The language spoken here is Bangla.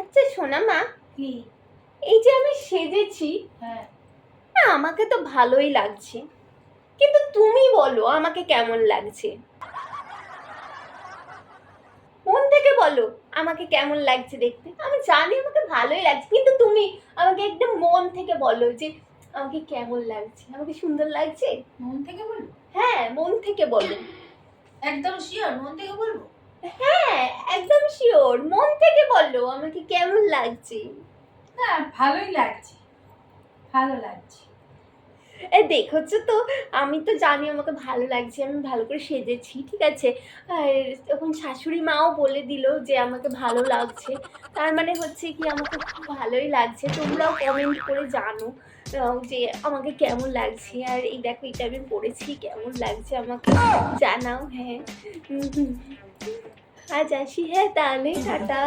আচ্ছা শোনা মা, কি? এই যে আমি সেজেছি, হ্যাঁ, না আমাকে তো ভালোই লাগছে, কিন্তু তুমি বলো আমাকে কেমন লাগছে। মন থেকে বলো আমাকে কেমন লাগছে দেখতে। আমি জানি আমাকে ভালোই লাগছে, কিন্তু তুমি আমাকে একদম মন থেকে বলো যে আমাকে কেমন লাগছে, আমাকে সুন্দর লাগছে। মন থেকে বলবো? হ্যাঁ, মন থেকে বলো। একদম শিওর মন থেকে বলবো? হ্যাঁ, একদম শিওর, মন থেকে বলো আমাকে কেমন লাগছে। না, ভালোই লাগছে, ভালো লাগছে। দেখেছো তো, আমি তো জানি আমাকে ভালো লাগছে, আমি ভালো করে সেজেছি, ঠিক আছে। আর তখন শাশুড়ি মাও বলে দিল যে আমাকে ভালো লাগছে, তার মানে হচ্ছে কি আমাকে খুব ভালোই লাগছে। তোমরাও কমেন্ট করে জানো যে আমাকে কেমন লাগছে। আর এই দেখো, এটা আমি পড়েছি, কেমন লাগছে আমাকে জানাও। হ্যাঁ, আজ আসি, হ্যাঁ তাহলে টাটা।